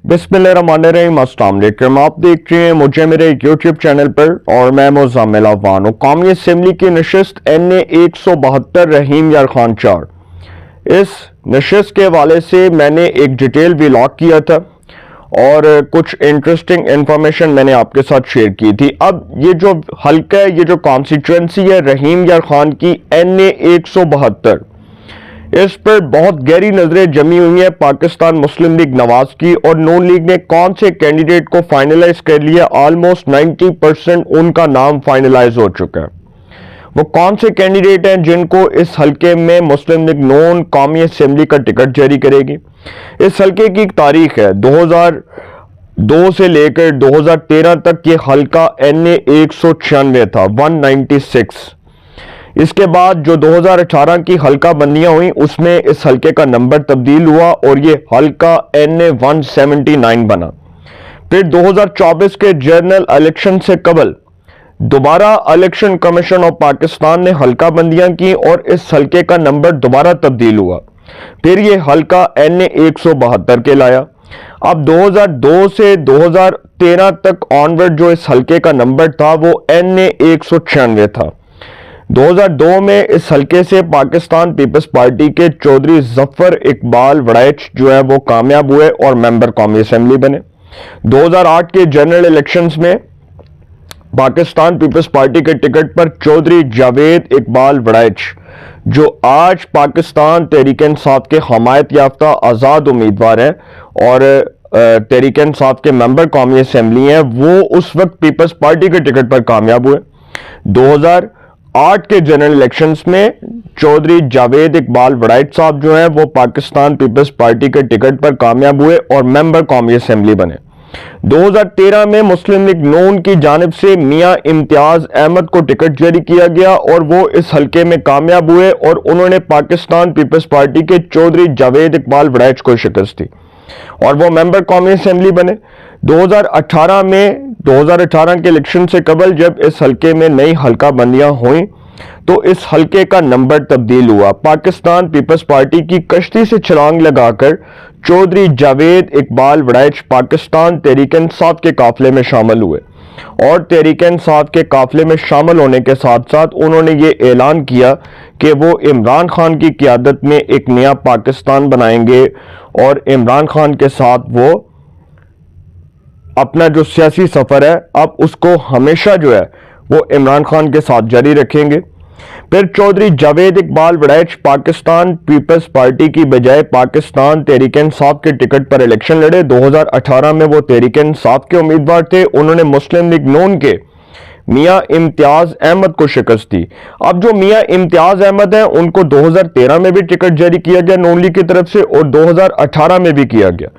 बिस्मिल्लाहिर्रहमानिर्रहीम, अस्सलाम वालेकुम। आप देख रहे हैं मुझे मेरे यूट्यूब चैनल पर और मैं मुज़म्मिल अफवान हूँ। कौमी असम्बली की नशिस्त NA 172 रहीम यार खान 4। इस नशिस्त के हवाले से मैंने एक डिटेल व्लॉग किया था और कुछ इंटरेस्टिंग इंफॉर्मेशन मैंने आपके साथ शेयर की थी। अब ये जो हल्का है, ये जो कॉन्स्टिट्यूंसी है रहीम यार खान की NA 172, इस पर बहुत गहरी नजरें जमी हुई हैं पाकिस्तान मुस्लिम लीग नवाज की, और नून लीग ने कौन से कैंडिडेट को फाइनलाइज कर लिया। ऑलमोस्ट 90% उनका नाम फाइनलाइज हो चुका है। वो कौन से कैंडिडेट हैं जिनको इस हल्के में मुस्लिम लीग नून कौमी असेंबली का टिकट जारी करेगी। इस हल्के की एक तारीख है 2002 से लेकर 2013 तक ये हल्का NA 196 था, 196। इसके बाद जो 2018 की हल्का बंदियां हुई उसमें इस हल्के का नंबर तब्दील हुआ और ये हल्का NA 179 बना। फिर 2024 के जनरल इलेक्शन से कबल दोबारा इलेक्शन कमीशन ऑफ पाकिस्तान ने हल्का बंदियां की और इस हल्के का नंबर दोबारा तब्दील हुआ। फिर ये हल्का NA 172 के लाया। अब 2002 से 2013 तक ऑनवर्ड जो इस हल्के का नंबर था वो NA 196 था। 2002 में इस हल्के से पाकिस्तान पीपल्स पार्टी के चौधरी जफर इकबाल वड़ैच जो है वो कामयाब हुए और मेंबर कौमी असेंबली बने। 2008 के जनरल इलेक्शंस में पाकिस्तान पीपल्स पार्टी के टिकट पर चौधरी जावेद इकबाल वड़ैच, जो आज पाकिस्तान तहरीक इंसाफ के हमायत याफ्ता आज़ाद उम्मीदवार हैं और तहरीक इंसाफ के मेंबर कौमी असेंबली हैं, वो उस वक्त पीपल्स पार्टी के टिकट पर कामयाब हुए। 2008 के जनरल इलेक्शंस में चौधरी जावेद इकबाल वड़ैच साहब जो हैं वो पाकिस्तान पीपल्स पार्टी के टिकट पर कामयाब हुए और मेंबर कौमी असेंबली बने। 2013 में मुस्लिम लीग नून की जानिब से मियां इम्तियाज अहमद को टिकट जारी किया गया और वो इस हल्के में कामयाब हुए और उन्होंने पाकिस्तान पीपल्स पार्टी के चौधरी जावेद इकबाल वड़ैच को शिकस्त दी और वो मेंबर कौमी असेंबली बने। 2018 के इलेक्शन से कबल जब इस हल्के में नई हल्का बंदियां हुई तो इस हल्के का नंबर तब्दील हुआ। पाकिस्तान पीपल्स पार्टी की कश्ती से छलांग लगाकर चौधरी जावेद इकबाल वड़ैच पाकिस्तान तहरीक इंसाफ के काफिले में शामिल हुए और तहरीक इंसाफ के काफिले में शामिल होने के साथ साथ उन्होंने ये ऐलान किया कि वो इमरान खान की क़ियादत में एक नया पाकिस्तान बनाएंगे और इमरान खान के साथ वो अपना जो सियासी सफर है अब उसको हमेशा जो है वो इमरान खान के साथ जारी रखेंगे। फिर चौधरी जावेद इकबाल वड़ैच पाकिस्तान पीपल्स पार्टी की बजाय पाकिस्तान तहरीक इंसाफ के टिकट पर इलेक्शन लड़े। 2018 में वो तहरीक इंसाफ के उम्मीदवार थे। उन्होंने मुस्लिम लीग नून के मियां इम्तियाज अहमद को शिकस्त दी। अब जो मियां इम्तियाज अहमद हैं उनको 2013 में भी टिकट जारी किया गया नून लीग की तरफ से और 2018 में भी किया गया।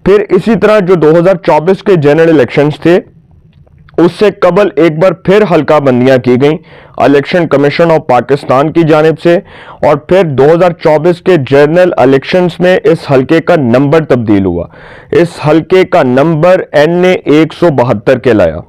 फिर इसी तरह जो 2024 के जनरल इलेक्शंस थे उससे कबल एक बार फिर हल्का बंदियां की गई इलेक्शन कमीशन ऑफ पाकिस्तान की जानिब से और फिर 2024 के जनरल इलेक्शंस में इस हल्के का नंबर तब्दील हुआ। इस हल्के का नंबर NA 172 के लाया।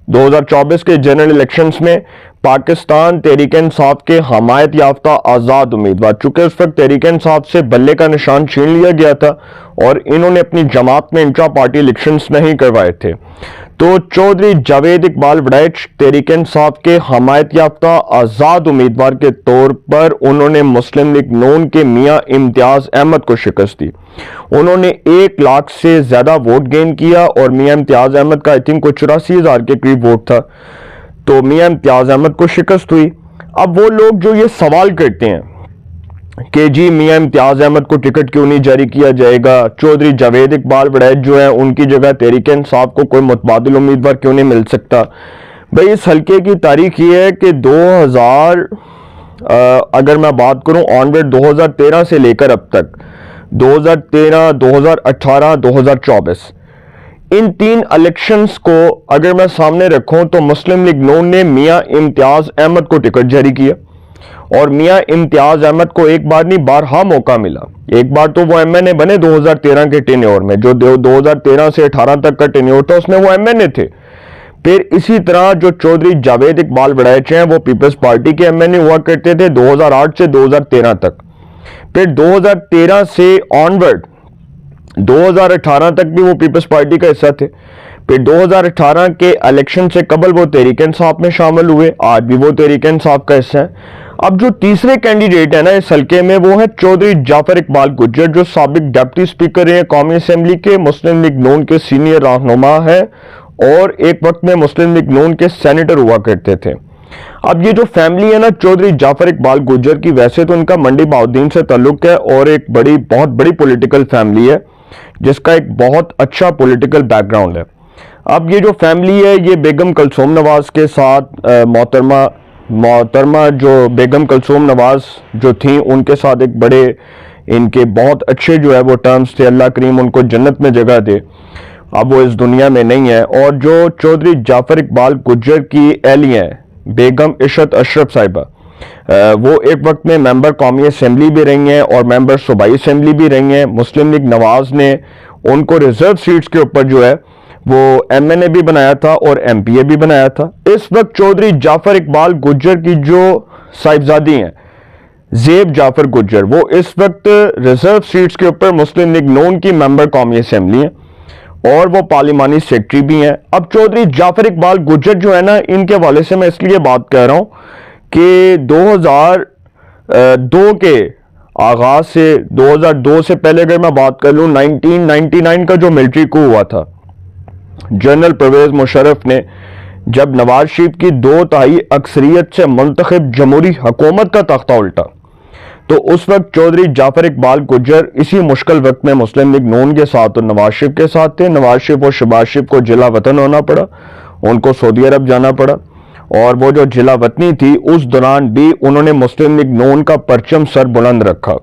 2024 के जनरल इलेक्शंस में पाकिस्तान तहरीक इंसाफ के हमायत याफ्ता आज़ाद उम्मीदवार, चूंकि उस वक्त तहरीक इंसाफ से बल्ले का निशान छीन लिया गया था और इन्होंने अपनी जमात में इंट्रा पार्टी इलेक्शंस नहीं करवाए थे, तो चौधरी जावेद इकबाल वड़ैच तहरीक इंसाफ के हमायत याफ्ता आज़ाद उम्मीदवार के तौर पर उन्होंने मुस्लिम लीग नून के मियां इम्तियाज अहमद को शिकस्त दी। उन्होंने 1 लाख से ज्यादा वोट गेन किया और मियां इम्तियाज अहमद का आई थिंक को 84,000 के करीब वोट था, तो मियां इम्तियाज अहमद को शिकस्त हुई। अब वो लोग जो ये सवाल करते हैं कि जी मियां इम्तियाज अहमद को टिकट क्यों नहीं जारी किया जाएगा, चौधरी जावेद इकबाल वड़ैच जो है उनकी जगह तहरीक इंसाफ को कोई मुतबादिल उम्मीदवार क्यों नहीं मिल सकता। भाई इस हल्के की तारीख ये है कि 2000 अगर मैं बात करूं ऑनवर्ड 2013 से लेकर अब तक 2013, 2018, 2024 इन 3 इलेक्शंस को अगर मैं सामने रखूं तो मुस्लिम लीग नून ने मियां इम्तियाज अहमद को टिकट जारी किया और मियां इम्तियाज अहमद को एक बार नहीं बारहा मौका मिला। एक बार तो वो MNA बने 2013 के टेन्योर में, जो 2013 से 18 तक का टेन्योर था उसमें वो MNA थे। फिर इसी तरह जो चौधरी जावेद इकबाल वड़ैच हैं वो पीपल्स पार्टी के MNA हुआ करते थे 2008 से 2013 तक। फिर 2013 से ऑनवर्ड 2018 तक भी वो पीपल्स पार्टी का हिस्सा थे। फिर 2018 के इलेक्शन से कबल वो तहरीक इंसाफ में शामिल हुए, आज भी वो तहरीक इंसाफ का हिस्सा है। अब जो तीसरे कैंडिडेट है ना इस हल्के में, वो है चौधरी जाफर इकबाल गुज्जर, जो साबिक डिप्टी स्पीकर रहे कौमी असेंबली के, मुस्लिम लीग नून के सीनियर रहनुमा है और एक वक्त में मुस्लिम लीग नून के सेनेटर हुआ करते थे। अब ये जो फैमिली है ना चौधरी जाफर इकबाल गुज्जर की, वैसे तो इनका मंडी बहाउद्दीन से ताल्लुक है और एक बहुत बड़ी पॉलिटिकल फैमिली है जिसका एक बहुत अच्छा पॉलिटिकल बैकग्राउंड है। अब ये जो फैमिली है ये बेगम कलसूम नवाज के साथ मोहतरमा जो बेगम कलसूम नवाज जो थी उनके साथ एक बड़े इनके बहुत अच्छे जो है वो टर्म्स थे, अल्लाह करीम उनको जन्नत में जगह दे। अब वो इस दुनिया में नहीं है। और जो चौधरी जाफर इकबाल गुज्जर की अहली हैं बेगम इशरत अशरफ साहिबा, वो एक वक्त में मेंबर कौमी असेंबली भी रही हैं और मेंबर सूबाई असेंबली भी रही हैं। मुस्लिम लीग नवाज ने उनको रिजर्व सीट्स के ऊपर जो है वो एमएनए भी बनाया था और एमपीए भी बनाया था। इस वक्त चौधरी जाफर इकबाल गुज्जर की जो साहिबजादी हैं जेब जाफर गुज्जर, वो इस वक्त रिजर्व सीट्स के ऊपर मुस्लिम लीग नून की मेंबर कौमी असेंबली है और वो पार्लिमानी सेक्रेटरी भी हैं। अब चौधरी जाफर इकबाल गुज्जर जो है ना, इनके हवाले से मैं इसलिए बात कर रहा हूं कि 2002 के आगाज से 2002 से पहले अगर मैं बात कर लूं, 1999 का जो मिलिट्री कू हुआ था, जनरल परवेज मुशर्रफ ने जब नवाज शरीफ की 2/3 अक्सरियत से मुंतखब जमहूरी हुकूमत का तख्ता उल्टा, तो उस वक्त चौधरी जाफर इकबाल गुज्जर इसी मुश्किल वक्त में मुस्लिम लीग नून के साथ और नवाज शरीफ के साथ थे। नवाज शरीफ और शहबाज शरीफ को जिला वतन होना पड़ा, उनको सऊदी अरब जाना पड़ा और वो जो जिला वतनी थी उस दौरान भी उन्होंने मुस्लिम लीग नून का परचम सर बुलंद रखा।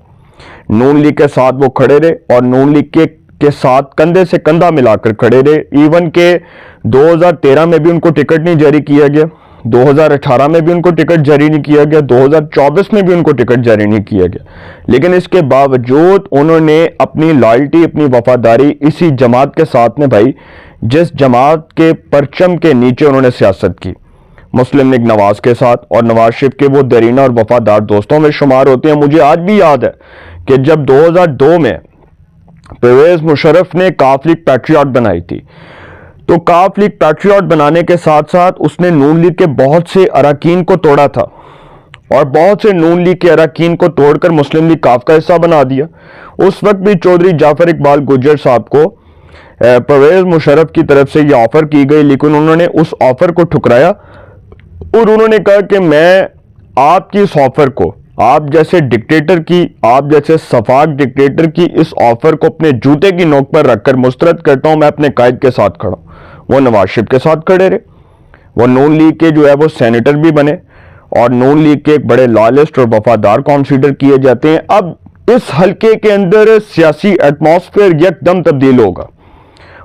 नून लीग के साथ वो खड़े रहे और नून लीग के साथ कंधे से कंधा मिलाकर खड़े रहे। इवन के 2013 में भी उनको टिकट नहीं जारी किया गया, 2018 में भी उनको टिकट जारी नहीं किया गया, 2024 में भी उनको टिकट जारी नहीं किया गया, लेकिन इसके बावजूद उन्होंने अपनी लॉयल्टी, अपनी वफादारी इसी जमात के साथ में भाई, जिस जमात के परचम के नीचे उन्होंने सियासत की, मुस्लिम लीग नवाज के साथ, और नवाज शरीफ के वो दरीना और वफादार दोस्तों में शुमार होते हैं। मुझे आज भी याद है कि जब 2002 में परवेज मुशर्रफ ने काफ लीग पैट्रियट बनाई थी, तो काफ लीग पैट्रियट बनाने के साथ साथ उसने नून लीग के बहुत से अरकान को तोड़ा था और बहुत से नून लीग के अरकान को तोड़कर मुस्लिम लीग काफ का हिस्सा बना दिया। उस वक्त भी चौधरी जाफर इकबाल गुज्जर साहब को परवेज मुशर्रफ की तरफ से यह ऑफर की गई, लेकिन उन्होंने उस ऑफर को ठुकराया और उन्होंने कहा कि मैं आपकी इस ऑफर को, आप जैसे डिक्टेटर की, आप जैसे सफाक डिक्टेटर की इस ऑफर को अपने जूते की नोक पर रखकर मुस्तरद करता हूं, मैं अपने कायद के साथ खड़ा हूं। वो नवाज शरीफ के साथ खड़े रहे, वो नून लीग के जो है वो सेनेटर भी बने और नून लीग के एक बड़े लॉयलिस्ट और वफादार कंसीडर किए जाते हैं। अब इस हल्के के अंदर सियासी एटमॉस्फेयर एकदम तब्दील होगा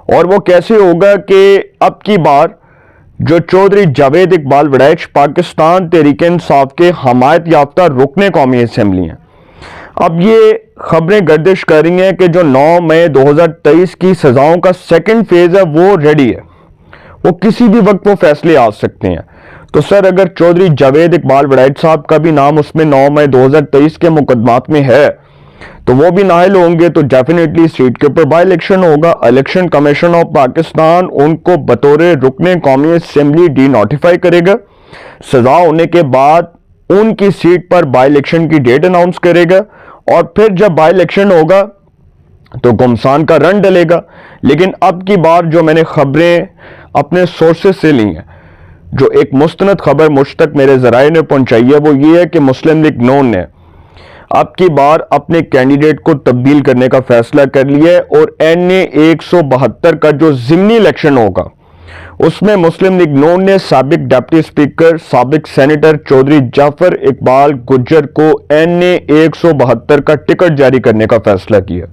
और वो कैसे होगा कि अब की बार जो चौधरी जावेद इकबाल वड़ैच पाकिस्तान तहरीक इंसाफ के हमायत याफ्ता रुकने कौमी असेंबली हैं। अब ये खबरें गर्दिश कर रही हैं कि जो 9 मई 2023 की सजाओं का सेकंड फेज है वो रेडी है, वो किसी भी वक्त वो फैसले आ सकते हैं। तो सर अगर चौधरी जावेद इकबाल वड़ैच साहब का भी नाम उसमें 9 मई 2023 के मुकदमात में है तो वो भी नाइल होंगे, तो डेफिनेटली सीट के ऊपर बाई इलेक्शन होगा। इलेक्शन कमीशन ऑफ पाकिस्तान उनको बतौर रुकने कौमी असेंबली डी नोटिफाई करेगा। सजा होने के बाद उनकी सीट पर बाई इलेक्शन की डेट अनाउंस करेगा और फिर जब बाई इलेक्शन होगा तो घुमसान का रन डलेगा। लेकिन अब की बार जो मैंने खबरें अपने सोर्सेस से ली हैं, जो एक मुस्तनद खबर मुझ तक मेरे जराए ने पहुंचाई है, वो ये है कि मुस्लिम लीग नून ने अब की बार अपने कैंडिडेट को तब्दील करने का फैसला कर लिया है और NA 172 का जो ज़िमनी इलेक्शन होगा उसमें मुस्लिम लीग नून ने साबिक डिप्टी स्पीकर, साबिक सेनेटर चौधरी जाफर इकबाल गुज्जर को NA 172 का टिकट जारी करने का फैसला किया।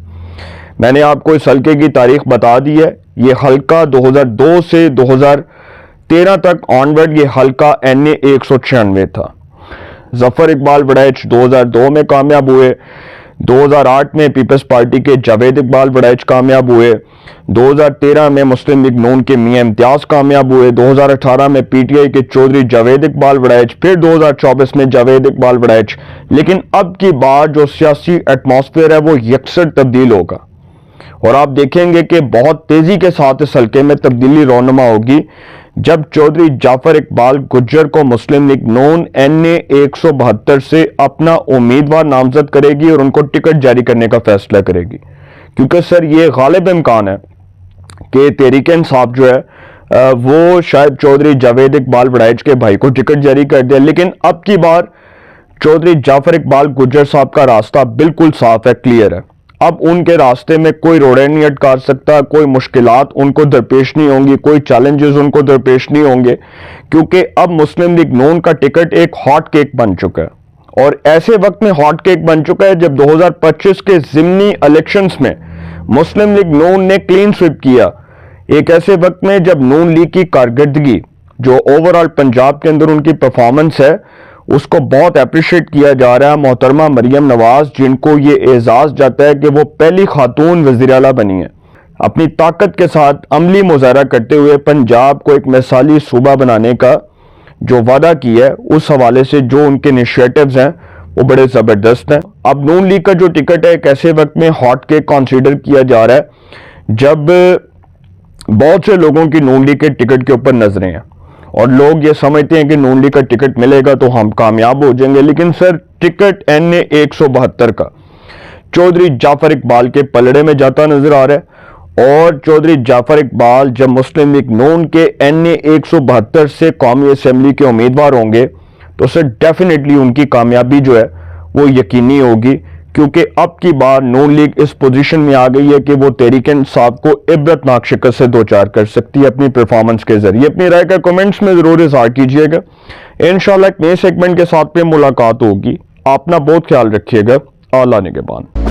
मैंने आपको इस हल्के की तारीख बता दी है। ये हल्का 2002 से 2013 तक ऑनवर्ड ये हल्का NA 196 था। जफर इकबाल वड़ैच 2002 में कामयाब हुए, 2008 में पीपल्स पार्टी के जावेद इकबाल वड़ैच कामयाब हुए, 2013 में मुस्लिम लीग नून के मियां इम्तियाज कामयाब हुए, 2018 में PTI के चौधरी जावेद इकबाल वड़ैच, फिर 2024 में जावेद इकबाल वड़ैच। लेकिन अब की बार जो सियासी एटमॉस्फेयर है वो यकसर तब्दील होगा और आप देखेंगे कि बहुत तेजी के साथ इस हल्के में तब्दीली रोनुमा होगी जब चौधरी जाफर इकबाल गुज्जर को मुस्लिम लीग नून NA 172 से अपना उम्मीदवार नामजद करेगी और उनको टिकट जारी करने का फैसला करेगी। क्योंकि सर ये गालिब इम्कान है कि तहरीक इंसाफ जो है वो शायद चौधरी जावेद इकबाल वड़ाइच के भाई को टिकट जारी कर दिया, लेकिन अब की बार चौधरी जाफर इकबाल गुज्जर साहब का रास्ता बिल्कुल साफ है, क्लियर है। अब उनके रास्ते में कोई रोड़े नहीं अटका सकता, कोई मुश्किलात उनको दरपेश नहीं होंगी, कोई चैलेंजेस उनको दरपेश नहीं होंगे, क्योंकि अब मुस्लिम लीग नून का टिकट एक हॉट केक बन चुका है। और ऐसे वक्त में हॉट केक बन चुका है जब 2025 के ज़िमनी इलेक्शंस में मुस्लिम लीग नून ने क्लीन स्वीप किया। एक ऐसे वक्त में जब नून लीग की कारकर्दगी, जो ओवरऑल पंजाब के अंदर उनकी परफॉर्मेंस है, उसको बहुत अप्रिशिएट किया जा रहा है। मोहतरमा मरियम नवाज, जिनको ये एजाज जाता है कि वो पहली खातून वज़ीर आला बनी है, अपनी ताकत के साथ अमली मुजाहरा करते हुए पंजाब को एक मिसाली सूबा बनाने का जो वादा किया है, उस हवाले से जो उनके इनिशिएटिव्स हैं वो बड़े ज़बरदस्त हैं। अब नून लीग का जो टिकट है एक ऐसे वक्त में हॉट केक कंसीडर किया जा रहा है जब बहुत से लोगों की नून लीग के टिकट के ऊपर नजरें हैं और लोग ये समझते हैं कि नून लीग का टिकट मिलेगा तो हम कामयाब हो जाएंगे। लेकिन सर, टिकट NA 172 का चौधरी जाफर इकबाल के पलड़े में जाता नजर आ रहा है। और चौधरी जाफर इकबाल जब मुस्लिम लीग नून के NA 172 से कौमी असेंबली के उम्मीदवार होंगे तो सर डेफिनेटली उनकी कामयाबी जो है वो यकीनी होगी, क्योंकि अब की बार नून लीग इस पोजीशन में आ गई है कि वो तहरीक इंसाफ को इबरतनाक शिकस्त से दो चार कर सकती है अपनी परफॉर्मेंस के जरिए। अपनी राय का कमेंट्स में जरूर इज़हार कीजिएगा। इंशाल्लाह एक नए सेगमेंट के साथ पे मुलाकात होगी। अपना बहुत ख्याल रखिएगा। आला निगहबान।